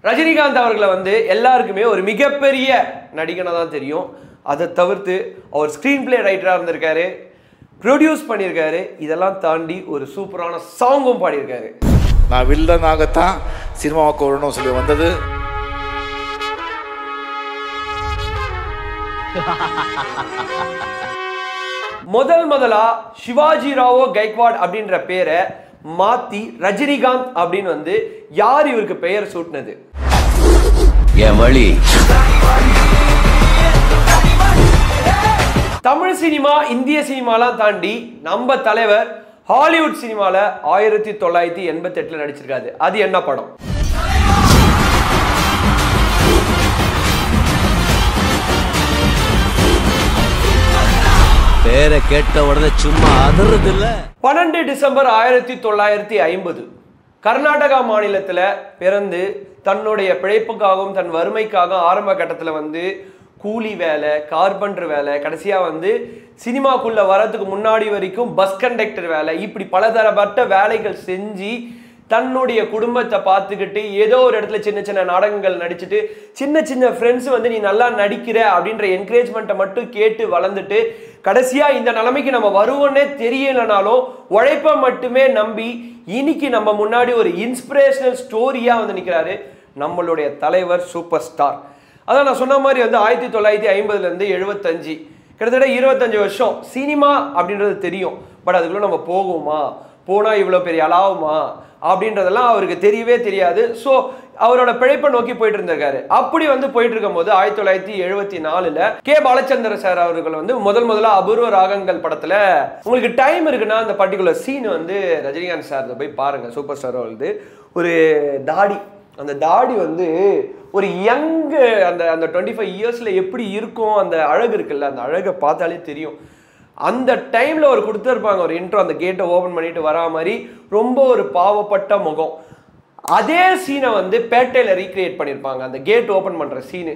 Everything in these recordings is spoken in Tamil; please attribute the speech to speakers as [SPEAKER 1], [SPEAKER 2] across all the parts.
[SPEAKER 1] ரஜினிகாந்த் அவர்களை வந்து எல்லாருக்குமே ஒரு மிகப்பெரிய நடிகனா தான் தெரியும். அதை தவிர்த்து அவர் ஸ்க்ரீன் பிளே ரைட்டராக இருந்திருக்காரு, ப்ரொடியூஸ் பண்ணியிருக்காரு. இதெல்லாம் தாண்டி ஒரு சூப்பரான சாங்கும் பாடியிருக்காரு.
[SPEAKER 2] நான் வில்லனாகத்தான் சினிமாவுக்கு வரணும்னு சொல்லி வந்தது.
[SPEAKER 1] முதலா சிவாஜி ராவோ கைக்வாட் அப்படின்ற பேரை மாத்தி ரஜினிகாந்த் அப்படின்னு வந்து யார் இவருக்கு பெயர் சூட்டினது?
[SPEAKER 3] என் வழி.
[SPEAKER 1] தமிழ் சினிமா, இந்திய சினிமாலாம் தாண்டி நம்ம தலைவர் ஹாலிவுட் சினிமால 1988 நடிச்சிருக்காரு. அது என்ன படம்?
[SPEAKER 3] பேரை கேட்ட உடனே சும்மா அதறது இல்ல.
[SPEAKER 1] 12 டிசம்பர் 1950 கர்நாடகா மாநிலத்தில் பிறந்து தன்னுடைய பிழைப்புக்காகவும் தன் வறுமைக்காகவும் ஆரம்ப கட்டத்தில் வந்து கூலி வேலை, கார்பெண்டர் வேலை, கடைசியாக வந்து சினிமாக்குள்ளே வரதுக்கு முன்னாடி வரைக்கும் பஸ் கண்டக்டர் வேலை, இப்படி பலதரப்பட்ட வேலைகள் செஞ்சு தன்னுடைய குடும்பத்தை பார்த்துக்கிட்டு ஏதோ ஒரு இடத்துல சின்ன சின்ன நாடகங்கள் நடிச்சுட்டு சின்ன சின்ன ஃப்ரெண்ட்ஸ் வந்து நீ நல்லா நடிக்கிற அப்படின்ற என்கரேஜ்மெண்ட்டை மட்டும் கேட்டு வளர்ந்துட்டு கடைசியாக இந்த நிலைமைக்கு நம்ம வருவோன்னே தெரியலைனாலும் உழைப்பை மட்டுமே நம்பி இன்னைக்கு நம்ம முன்னாடி ஒரு இன்ஸ்பிரேஷனல் ஸ்டோரியாக வந்து நிற்கிறாரு நம்மளுடைய தலைவர் சூப்பர் ஸ்டார். அதான் நான் சொன்ன மாதிரி வந்து 1950 75 கிட்டத்தட்ட 25 வருஷம் சினிமா அப்படின்றது தெரியும். பட் அதுக்குள்ள நம்ம போகுமா, போனால் இவ்வளோ பெரிய அளவுமா அப்படின்றதெல்லாம் அவருக்கு தெரியவே தெரியாது. ஸோ அவரோட பிழைப்பை நோக்கி போயிட்டு இருந்திருக்காரு. அப்படி வந்து போயிட்டு இருக்கும் போது 1974 கே பாலச்சந்திர சார் அவர்கள் வந்து முதலா அபூர்வ ராகங்கள் படத்துல, உங்களுக்கு டைம் இருக்குன்னா அந்த பர்டிகுலர் சீன் வந்து ரஜினிகாந்த் சார் போய் பாருங்க. சூப்பர் ஸ்டார் வந்து ஒரு தாடி, அந்த தாடி வந்து ஒரு யங்கு அந்த 25 இயர்ஸ்ல எப்படி இருக்கும் அந்த அழகு இருக்குல்ல, அந்த அழகை பார்த்தாலே தெரியும். அந்த டைம்ல ஒரு கொடுத்துருப்பாங்க ஒரு இன்ட்ரோ, அந்த கேட்டை ஓபன் பண்ணிட்டு வரா மாதிரி ரொம்ப ஒரு பாவப்பட்ட முகம். அதே சீனை வந்து பேட்டையில ரீக்ரியேட் பண்ணியிருப்பாங்க. அந்த கேட் ஓபன் பண்ற சீனு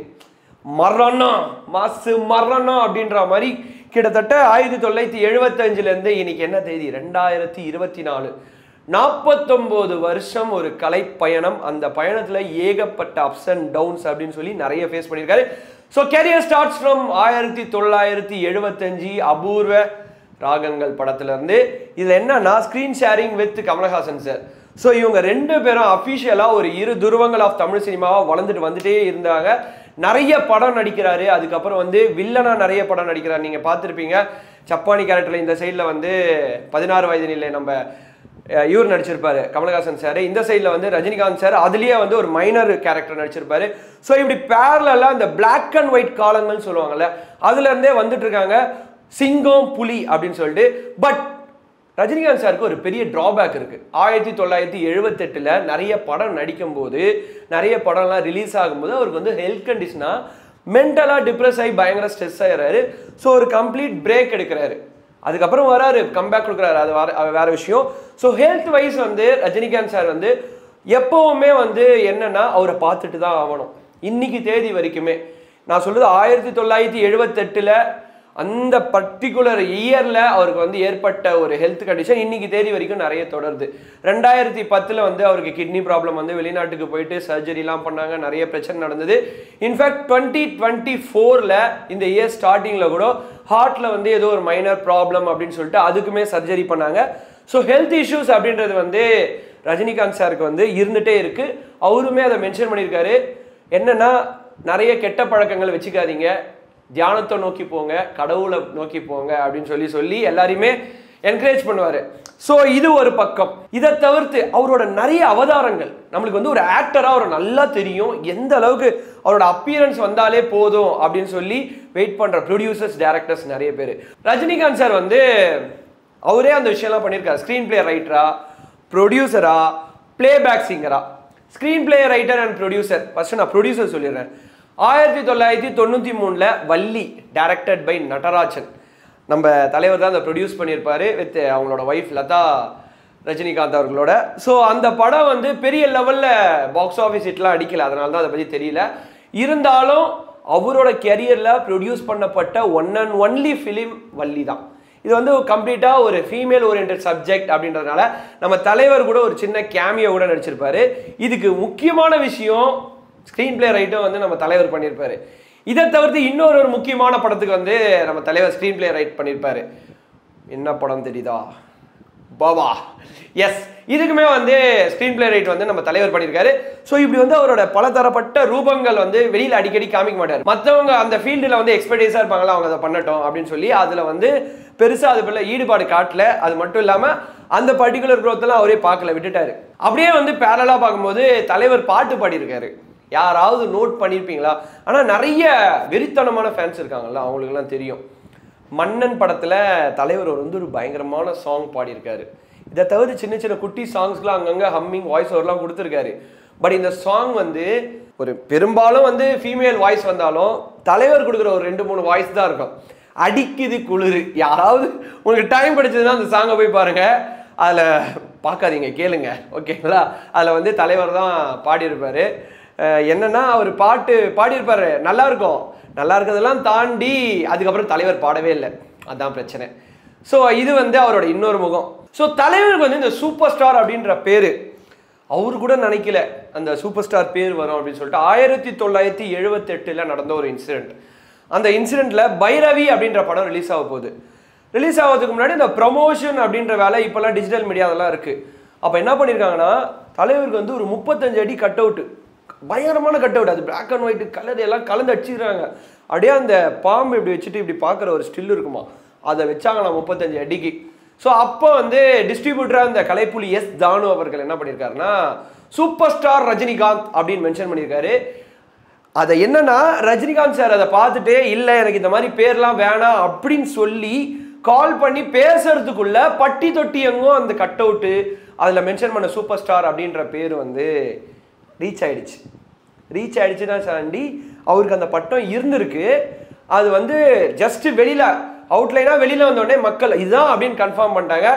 [SPEAKER 1] மரணம் மாசு மரணம் அப்படின்ற மாதிரி கிட்டத்தட்ட 1975 இன்னைக்கு என்ன தேதி 2024 49 வருஷம் ஒரு கலை பயணம். அந்த பயணத்துல ஏகப்பட்ட அப்ஸ் அண்ட் டவுன்ஸ் அப்படின்னு சொல்லி நிறைய ஃபேஸ் பண்ணியிருக்காரு. So carrier starts from 1975 Apoorva Raagangal படத்துல இருந்து. இதுல என்னன்னா screen sharing with Kamal Haasan sir. So இவங்க ரெண்டு பேரும் அஃபிஷியலாக ஒரு இரு துருவங்கள் ஆஃப் தமிழ் சினிமாவாக வளர்ந்துட்டு வந்துட்டே இருந்தாங்க. நிறைய படம் நடிக்கிறாரு. அதுக்கப்புறம் வந்து வில்லனா நிறைய படம் நடிக்கிறார். நீங்கள் பார்த்துருப்பீங்க சப்பானி கேரக்டரில் இந்த சைடில் வந்து 16 வயது நிலை நம்ம இவர் நடிச்சிருப்பாரு கமலஹாசன் சார். இந்த சைடில் வந்து ரஜினிகாந்த் சார், அதுலேயே வந்து ஒரு மைனர் கேரக்டர் நடிச்சிருப்பாரு. ஸோ இப்படி பேரலாக இந்த பிளாக் அண்ட் ஒயிட் காலங்கள்னு சொல்லுவாங்கல்ல, அதுலேருந்தே வந்துட்டு இருக்காங்க சிங்கம் புலி அப்படின்னு சொல்லிட்டு. பட் ரஜினிகாந்த் சாருக்கு ஒரு பெரிய டிராபேக் இருக்கு. 1978 நிறைய படம் நடிக்கும் போது, நிறைய படம்லாம் ரிலீஸ் ஆகும்போது அவருக்கு வந்து ஹெல்த் கண்டிஷனா மென்டலாக டிப்ரெஸ் ஆகி பயங்கர ஸ்ட்ரெஸ் ஆகிறாரு. ஸோ ஒரு கம்ப்ளீட் பிரேக் எடுக்கிறாரு. அதுக்கப்புறம் வராரு, கம்பேக் கொடுக்குறாரு, அது வேற விஷயம். ஸோ ஹெல்த் வைஸ் வந்து ரஜினிகாந்த் சார் வந்து எப்பவுமே வந்து என்னன்னா அவரை பார்த்துட்டு தான் ஆகணும். இன்னைக்கு தேதி வரைக்குமே நான் சொல்றது 1978 அந்த பர்டிகுலர் இயர்ல அவருக்கு வந்து ஏற்பட்ட ஒரு ஹெல்த் கண்டிஷன் இன்னைக்கு தேதி வரைக்கும் நிறைய தொடருது. 2010 வந்து அவருக்கு கிட்னி ப்ராப்ளம் வந்து வெளிநாட்டுக்கு போயிட்டு சர்ஜரிலாம் பண்ணாங்க, நிறைய பிரச்சனை நடந்தது. இன்ஃபேக்ட் 2024 இந்த இயர் ஸ்டார்டிங்ல கூட ஹார்ட்ல வந்து ஏதோ ஒரு மைனர் ப்ராப்ளம் அப்படின்னு சொல்லிட்டு அதுக்குமே சர்ஜரி பண்ணாங்க. ஸோ ஹெல்த் இஷ்யூஸ் அப்படின்றது வந்து ரஜினிகாந்த் சாருக்கு வந்து இருந்துட்டே இருக்கு. அவருமே அதை மென்ஷன் பண்ணியிருக்காரு. என்னன்னா நிறைய கெட்ட பழக்கங்கள் வச்சுக்காதீங்க, தியானத்தை நோக்கி போங்க, கடவுளை நோக்கி போங்க அப்படின்னு சொல்லி எல்லாரையுமே என்கரேஜ் பண்ணுவாரு. ஸோ இது ஒரு பக்கம். இதை தவிர்த்து அவரோட நிறைய அவதாரங்கள் நம்மளுக்கு வந்து ஒரு ஆக்டரா அவர் நல்லா தெரியும். எந்த அளவுக்கு அவரோட அப்பியரன்ஸ் வந்தாலே போதும் அப்படின்னு சொல்லி வெயிட் பண்ற ப்ரொடியூசர்ஸ், டைரக்டர்ஸ் நிறைய பேர். ரஜினிகாந்த் சார் வந்து அவரே அந்த விஷயம்லாம் பண்ணியிருக்காரு. ஸ்க்ரீன் பிளே ரைட்டரா, ப்ரொடியூசரா, பிளேபேக் சிங்கரா. Screen play writer and producer. First நான் ப்ரொடியூசர் சொல்லிடுறேன். 1993 வள்ளி டைரக்டட் பை நடராஜன். நம்ம தலைவர் தான் அதை ப்ரொடியூஸ் பண்ணியிருப்பாரு வித் அவங்களோட ஒய்ஃப் லதா ரஜினிகாந்த் அவர்களோட. ஸோ அந்த படம் வந்து பெரிய லெவலில் பாக்ஸ் ஆஃபீஸ் ஹிட்லாம் அடிக்கல, அதனால தான் அதை பற்றி தெரியல. இருந்தாலும் அவரோட கெரியரில் ப்ரொடியூஸ் பண்ணப்பட்ட one and only film Valli தான். இது வந்து கம்ப்ளீட்டாக ஒரு ஃபீமேல் ஓரியன்டட் சப்ஜெக்ட் அப்படின்றதுனால நம்ம தலைவர் கூட ஒரு சின்ன கேமியோ கூட நடிச்சிருப்பாரு. இதுக்கு முக்கியமான விஷயம் ஸ்க்ரீன் பிளே ரைட்டும் வந்து நம்ம தலைவர் பண்ணியிருப்பாரு. இதை தவிர்த்து இன்னொரு முக்கியமான படத்துக்கு வந்து நம்ம தலைவர் ஸ்க்ரீன் பிளே ரைட் பண்ணியிருப்பாரு. என்ன படம் தெரியுதா? பாபா. எஸ், இதுக்குமே வந்து ஸ்க்ரீன் பிளே ரைட் வந்து நம்ம தலைவர் பண்ணியிருக்காரு. ஸோ இப்படி வந்து அவரோட பலதரப்பட்ட ரூபங்கள் வந்து வெளியில் அடிக்கடி காமிக்க மாட்டார். மற்றவங்க அந்த ஃபீல்டில் வந்து எக்ஸ்பர்டைஸாக இருப்பாங்களா, அவங்க அதை பண்ணட்டும் அப்படின்னு சொல்லி அதில் வந்து பெருசாக அது போல ஈடுபாடு காட்டல. அது மட்டும் இல்லாமல் அந்த பர்டிகுலர் க்ரோத்தெல்லாம் அவரே பார்க்கல, விட்டுட்டாரு. அப்படியே வந்து பேரலாக பார்க்கும்போது தலைவர் பாட்டு பாடியிருக்காரு. யாராவது நோட் பண்ணியிருப்பீங்களா? ஆனால் நிறைய வெறித்தனமான ஃபேன்ஸ் இருக்காங்கல்ல, அவங்களுக்குலாம் தெரியும். மன்னன் படத்தில் தலைவர் வந்து ஒரு பயங்கரமான சாங் பாடியிருக்காரு. இதை தவிர சின்ன சின்ன குட்டி சாங்ஸ்லாம் அங்கங்கே ஹம்மிங் வாய்ஸ் ஓவர்லாம் கொடுத்துருக்காரு. பட் இந்த சாங் வந்து ஒரு பெரும்பாலும் வந்து ஃபீமேல் வாய்ஸ் வந்தாலும் தலைவர் கொடுக்குற ஒரு 2-3 வாய்ஸ் தான் இருக்கும். அடிக்குது குளிர். யாராவது உங்களுக்கு டைம் படிச்சதுன்னா அந்த சாங்கை போய் பாருங்க, அதில் பார்க்காதீங்க, கேளுங்க, ஓகேங்களா? அதில் வந்து தலைவர் தான் பாடியிருப்பாரு. என்னன்னா அவர் பாட்டு பாடியிருப்பாரு, நல்லா இருக்கும். நல்லா இருக்கிறதெல்லாம் தாண்டி அதுக்கப்புறம் தலைவர் பாடவே இல்லை, அதுதான் பிரச்சனை. ஸோ இது வந்து அவரோட இன்னொரு முகம். ஸோ தலைவருக்கு வந்து இந்த சூப்பர் ஸ்டார் அப்படின்ற பேர் அவரு கூட நினைக்கல அந்த சூப்பர் ஸ்டார் பேர் வரும் அப்படின்னு சொல்லிட்டு 1978 நடந்த ஒரு இன்சிடென்ட். அந்த இன்சிடென்ட்ல பைரவி அப்படின்ற படம் ரிலீஸ் ஆக போகுது. ரிலீஸ் ஆகிறதுக்கு முன்னாடி இந்த ப்ரொமோஷன் அப்படின்ற வேலை இப்போல்லாம் டிஜிட்டல் மீடியா அதெல்லாம் இருக்குது. அப்போ என்ன பண்ணியிருக்காங்கன்னா, தலைவருக்கு வந்து ஒரு 35 அடி கட் அவுட்டு, பயங்கரமான கட் அவுட், அது பிளாக் அண்ட் ஒயிட் கலர் எல்லாம் கலந்து அடிச்சுக்கிறாங்க. அப்படியே அந்த பாம்பு இப்படி வச்சுட்டு இப்படி பார்க்குற ஒரு ஸ்டில் இருக்குமா, அதை வச்சாங்களா 35 அடிக்கு. ஸோ அப்போ வந்து டிஸ்ட்ரிபியூட்டராக இந்த கலைப்புலி எஸ் தானு அவர்கள் என்ன பண்ணியிருக்காருன்னா, சூப்பர் ஸ்டார் ரஜினிகாந்த் அப்படின்னு மென்ஷன் பண்ணியிருக்காரு. அதை என்னன்னா, ரஜினிகாந்த் சார் அதை பார்த்துட்டு இல்லை எனக்கு இந்த மாதிரி பேர்லாம் வேணாம் அப்படின்னு சொல்லி கால் பண்ணி பேசுறதுக்குள்ள பட்டி தொட்டி எங்கும் அந்த கட் அவுட்டு அதில் மென்ஷன் பண்ண சூப்பர் ஸ்டார் அப்படின்ற பேர் வந்து ரீச் ஆயிடுச்சுன்னா சாண்டி அவருக்கு அந்த பட்டம் இருந்திருக்கு. அது வந்து ஜஸ்ட் வெளியில் அவுட்லைனாக வெளியில் வந்தோடனே மக்கள் இதுதான் அப்படின்னு கன்ஃபார்ம் பண்ணிட்டாங்க.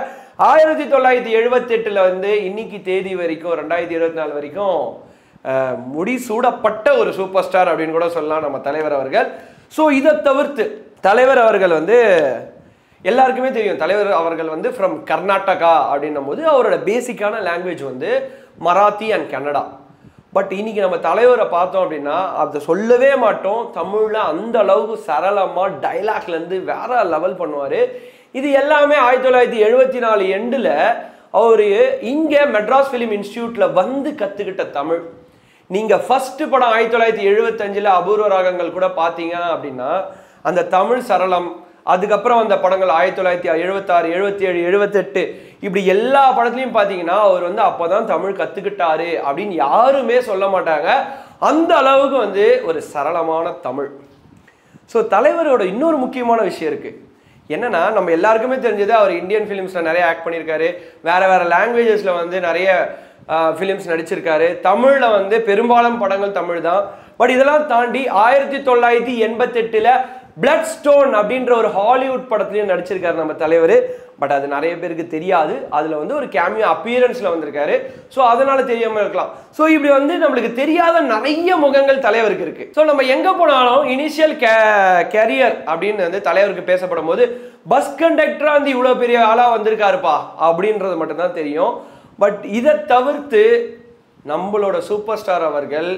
[SPEAKER 1] 1978 வந்து இன்னைக்கு தேதி வரைக்கும் 2024 வரைக்கும் முடிசூடப்பட்ட ஒரு சூப்பர் ஸ்டார் அப்படின்னு கூட சொல்லலாம் நம்ம தலைவர் அவர்கள். ஸோ இதை தவிர்த்து தலைவர் அவர்கள் வந்து எல்லாருக்குமே தெரியும், தலைவர் அவர்கள் வந்து ஃப்ரம் கர்நாடகா அப்படின்னும் போது அவரோட பேசிக்கான லாங்குவேஜ் வந்து மராத்தி அண்ட் கன்னடா. பட் இன்னைக்கு நம்ம தலைவரை பார்த்தோம் அப்படின்னா அதை சொல்லவே மாட்டோம், தமிழில் அந்த அளவுக்கு சரளமாக டைலாக்லேருந்து வேற லெவல் பண்ணுவார். இது எல்லாமே 1974 எண்டில் அவர் இங்கே மெட்ராஸ் ஃபிலிம் இன்ஸ்டியூட்டில் வந்து கற்றுக்கிட்ட தமிழ். நீங்கள் ஃபஸ்ட்டு படம் 1975 அபூர்வ ராகங்கள் கூட பார்த்தீங்க அப்படின்னா அந்த தமிழ் சரளம், அதுக்கப்புறம் அந்த படங்கள் 1976, 77, 78 இப்படி எல்லா படத்துலையும் பார்த்தீங்கன்னா அவர் வந்து அப்போ தான் தமிழ் கற்றுக்கிட்டாரு அப்படின்னு யாருமே சொல்ல மாட்டாங்க. அந்த அளவுக்கு வந்து ஒரு சரளமான தமிழ். ஸோ தலைவரோட இன்னொரு முக்கியமான விஷயம் இருக்குது. என்னன்னா, நம்ம எல்லாருக்குமே தெரிஞ்சது அவர் இந்தியன் ஃபிலிம்ஸில் நிறைய ஆக்ட் பண்ணியிருக்காரு, வேறு லாங்குவேஜஸில் வந்து நிறைய ஃபிலிம்ஸ் நடிச்சிருக்காரு. தமிழில் வந்து பெரும்பாலும் படங்கள் தமிழ் தான். பட் இதெல்லாம் தாண்டி 1988 பிளட் ஸ்டோன் அப்படின்ற ஒரு ஹாலிவுட் படத்துலையும் நடிச்சிருக்காரு நம்ம தலைவர். பட் அது நிறைய பேருக்கு தெரியாது. அதில் வந்து ஒரு கேமியோ அப்பியரன்ஸில் வந்திருக்காரு. ஸோ அதனால தெரியாமல் இருக்கலாம். ஸோ இப்படி வந்து நம்மளுக்கு தெரியாத நிறைய முகங்கள் தலைவருக்கு இருக்கு. ஸோ நம்ம எங்கே போனாலும் இனிஷியல் கேரியர் அப்படின்னு வந்து தலைவருக்கு பேசப்படும் போது பஸ் கண்டக்டரா வந்து இவ்வளோ பெரிய ஆளாக வந்திருக்காருப்பா அப்படின்றது மட்டும்தான் தெரியும். பட் இதை தவிர்த்து நம்மளோட சூப்பர் ஸ்டார் அவர்கள்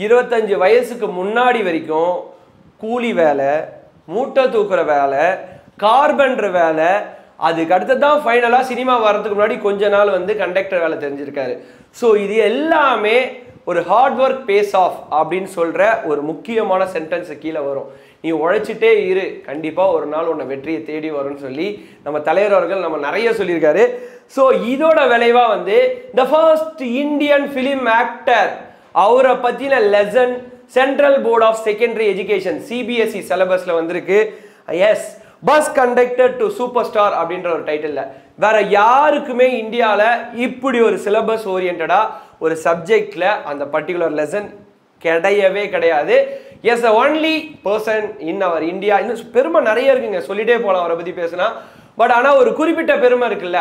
[SPEAKER 1] 25 வயசுக்கு முன்னாடி வரைக்கும் கூலி வேலை, மூட்டை தூக்குற வேலை, கார்பெண்டர் வேலை, அதுக்கு அடுத்து தான் ஃபைனலாக சினிமா வர்றதுக்கு முன்னாடி கொஞ்ச நாள் வந்து கண்டக்டர் வேலை தெரிஞ்சிருக்காரு. ஸோ இது எல்லாமே ஒரு ஹார்ட் ஒர்க் பேஸ் ஆஃப் அப்படின்னு சொல்கிற ஒரு முக்கியமான சென்டென்ஸு கீழே வரும். நீ உழைச்சிட்டே இரு, கண்டிப்பாக ஒரு நாள் உன்னை வெற்றியை தேடி வரும்னு சொல்லி நம்ம தலைவர் அவர்கள் நம்ம நிறைய சொல்லியிருக்காரு. ஸோ இதோட விளைவாக வந்து the first Indian film actor, அவரை பற்றின lesson central board of secondary education CBSE சிலபஸில் வந்திருக்கு. Yes, bus conductor to super star அப்படின்ற ஒரு டைட்டில். வேற யாருக்குமே இந்தியாவில் இப்படி ஒரு சிலபஸ் ஓரியன்டா ஒரு சப்ஜெக்டில் அந்த பர்டிகுலர் லெசன் கிடையவே கிடையாது. Yes, the only person in our India. இன்னும் பெருமை நிறைய இருக்குங்க, சொல்லிட்டே போகலாம் அவரை பற்றி பேசினா. பட் ஆனால் ஒரு குறிப்பிட்ட பெருமை இருக்குல்ல,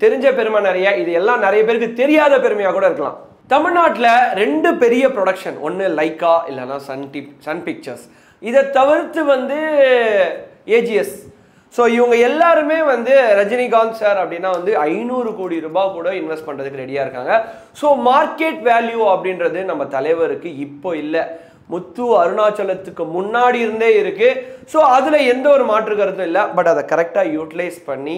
[SPEAKER 1] தெரிஞ்ச பெருமை நிறைய, இது எல்லாம் நிறைய பேருக்கு தெரியாத பெருமையாக கூட இருக்கலாம். தமிழ்நாட்டில் 2 பெரிய ப்ரொடக்ஷன், ஒன்று லைக்கா இல்லைன்னா சன் பிக்சர்ஸ். இதை தவிர்த்து வந்து ஏஜிஎஸ். ஸோ இவங்க எல்லாருமே வந்து ரஜினிகாந்த் சார் அப்படின்னா வந்து 500 கோடி ரூபாய் கூட இன்வெஸ்ட் பண்ணுறதுக்கு ரெடியாக இருக்காங்க. ஸோ மார்க்கெட் வேல்யூ அப்படின்றது நம்ம தலைவருக்கு இப்போ இல்லை, முத்து அருணாச்சலத்துக்கு முன்னாடி இருந்தே இருக்கு. ஸோ அதில் எந்த ஒரு மாற்று கருத்தும் இல்லை. பட் அதை கரெக்டாக யூட்டிலைஸ் பண்ணி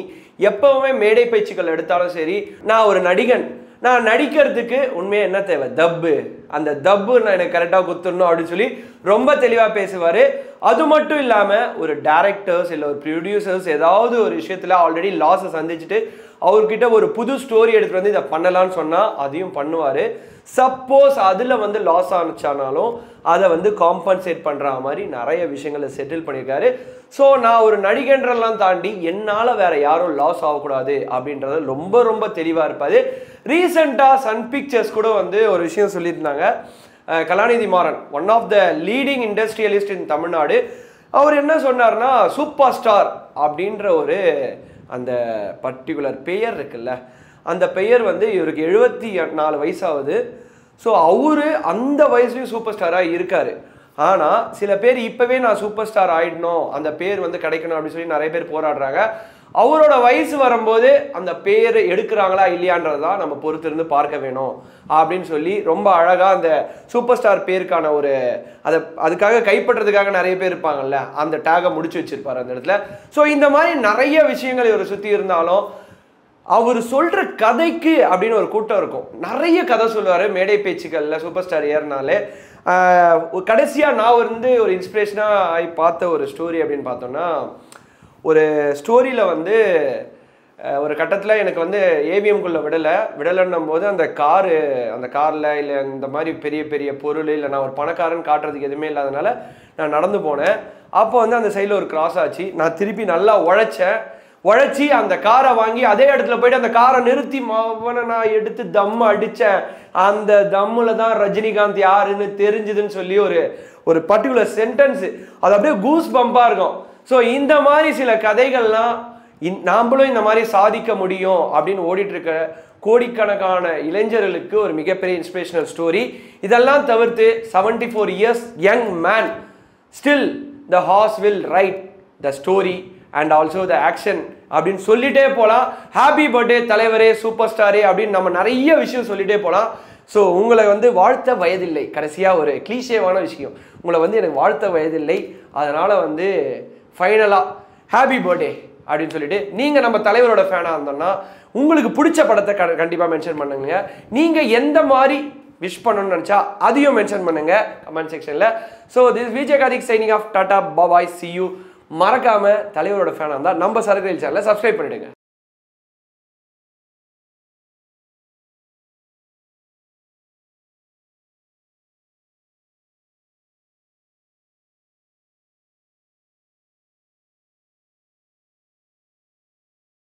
[SPEAKER 1] எப்பவுமே மேடை பேச்சுக்கள் எடுத்தாலும் சரி, நான் ஒரு நடிகன், நான் நடிக்கிறதுக்கு உண்மையாக என்ன தேவை, தப்பு, அந்த தப்பு நான் எனக்கு கரெக்டாக குத்துடணும் அப்படின்னு சொல்லி ரொம்ப தெளிவாக பேசுவார். அது மட்டும் இல்லாமல் ஒரு டேரக்டர்ஸ் இல்லை ஒரு ப்ரொடியூசர்ஸ் ஏதாவது ஒரு விஷயத்தில் ஆல்ரெடி லாஸை சந்திச்சுட்டு அவர்கிட்ட ஒரு புது ஸ்டோரி எடுத்துகிட்டு வந்து இதை பண்ணலான்னு சொன்னால் அதையும் பண்ணுவார். சப்போஸ் அதில் வந்து லாஸ் ஆனிச்சானாலும் அதை வந்து காம்பன்சேட் பண்ணுற மாதிரி நிறைய விஷயங்களை செட்டில் பண்ணியிருக்காரு. ஸோ நான் ஒரு நடிகன்றெல்லாம் தாண்டி என்னால் வேற யாரும் லாஸ் ஆகக்கூடாது அப்படின்றத ரொம்ப ரொம்ப தெளிவாக இருப்பார். ரீசெண்டாக சன் பிக்சர்ஸ் கூட வந்து ஒரு விஷயம் சொல்லியிருந்தாங்க. Kalanithi Maran, one of the leading industrialist in Tamil Nadu, அவர் என்ன சொன்னார்னா, சூப்பர் ஸ்டார் அப்படின்ற ஒரு அந்த பர்டிகுலர் பெயர் இருக்குல்ல, அந்த பெயர் வந்து இவருக்கு 74 வயசாகுது. ஸோ அவரு அந்த வயசுலையும் சூப்பர் ஸ்டாராக இருக்காரு. ஆனால் சில பேர் இப்போவே நான் சூப்பர் ஸ்டார் ஆயிடணும், அந்த பேர் வந்து கிடைக்கணும் அப்படின்னு சொல்லி நிறைய பேர் போராடுறாங்க. அவரோட வயசு வரும்போது அந்த பேர் எடுக்கிறாங்களா இல்லையான்றது தான் நம்ம பொறுத்திருந்து பார்க்க வேணும் அப்படின்னு சொல்லி ரொம்ப அழகாக அந்த சூப்பர் ஸ்டார் பேருக்கான ஒரு அதுக்காக கைப்பற்றதுக்காக நிறைய பேர் இருப்பாங்கல்ல, அந்த டேகை முடிச்சு வச்சிருப்பார் அந்த இடத்துல. ஸோ இந்த மாதிரி நிறைய விஷயங்கள் இவர் சுற்றி இருந்தாலும் அவர் சொல்கிற கதைக்கு அப்படின்னு ஒரு கூட்டம் இருக்கும். நிறைய கதை சொல்லுவார் மேடை பேச்சுக்களில் சூப்பர் ஸ்டார் ஏறினாலே. கடைசியாக நான் வந்து ஒரு இன்ஸ்பிரேஷனாக ஆகி பார்த்த ஒரு ஸ்டோரி அப்படின்னு பார்த்தோன்னா, ஒரு ஸ்டோரியில் வந்து ஒரு கட்டத்தில் எனக்கு வந்து ஏவிஎம்குள்ளே விடலைன்னும் போது அந்த காரில் இல்லை இந்த மாதிரி பெரிய பெரிய பொருள் இல்லை நான் ஒரு பணக்காரன் காட்டுறதுக்கு எதுவுமே இல்லாதனால நான் நடந்து போனேன். அப்போ வந்து அந்த சைடில் ஒரு கிராஸ் ஆச்சு. நான் திருப்பி நல்லா உழைச்சி அந்த காரை வாங்கி அதே இடத்துல போயிட்டு அந்த காரை நிறுத்தி நான் எடுத்து தம் அடித்தேன். அந்த தம்மில் தான் ரஜினிகாந்த் யாருன்னு தெரிஞ்சுதுன்னு சொல்லி ஒரு பர்டிகுலர் சென்டென்ஸு அது அப்படியே கூஸ் பம்பாக இருக்கும். ஸோ இந்த மாதிரி சில கதைகள்லாம் நாம்ளும் இந்த மாதிரி சாதிக்க முடியும் அப்படின்னு ஓடிட்டு இருக்க கோடிக்கணக்கான இளைஞர்களுக்கு ஒரு மிகப்பெரிய இன்ஸ்பிரேஷனல் ஸ்டோரி. இதெல்லாம் தவிர்த்து 74 years young man still the hours will write the story and also the action அப்படின்னு சொல்லிட்டே போகலாம். ஹாப்பி பர்த்டே தலைவரே, சூப்பர் ஸ்டாரே அப்படின்னு நம்ம நிறைய விஷயம் சொல்லிட்டே போகலாம். ஸோ உங்களை வந்து வாழ்த்த வயதில்லை, கடைசியாக ஒரு கிளீஷேவான விஷயம், உங்களை வந்து எனக்கு வாழ்த்த வயதில்லை, அதனால் வந்து ஃபைனலாக ஹாப்பி பர்த்டே அப்படின்னு சொல்லிட்டு நீங்கள் நம்ம தலைவரோட ஃபேனாக இருந்தோம்னா உங்களுக்கு பிடிச்ச படத்தை கண்டிப்பாக மென்ஷன் பண்ணுங்க. நீங்கள் எந்த மாதிரி விஷ் பண்ணணும்னு நினச்சா அதையும் மென்ஷன் பண்ணுங்க கமெண்ட் செக்ஷனில். So this Vijay Karthik signing off, Tata bye, see you. மறக்காம தலைவரோட ஃபேனாக இருந்தால் நம்ம சரக்கு சேனலை சப்ஸ்கிரைப் பண்ணிடுங்க.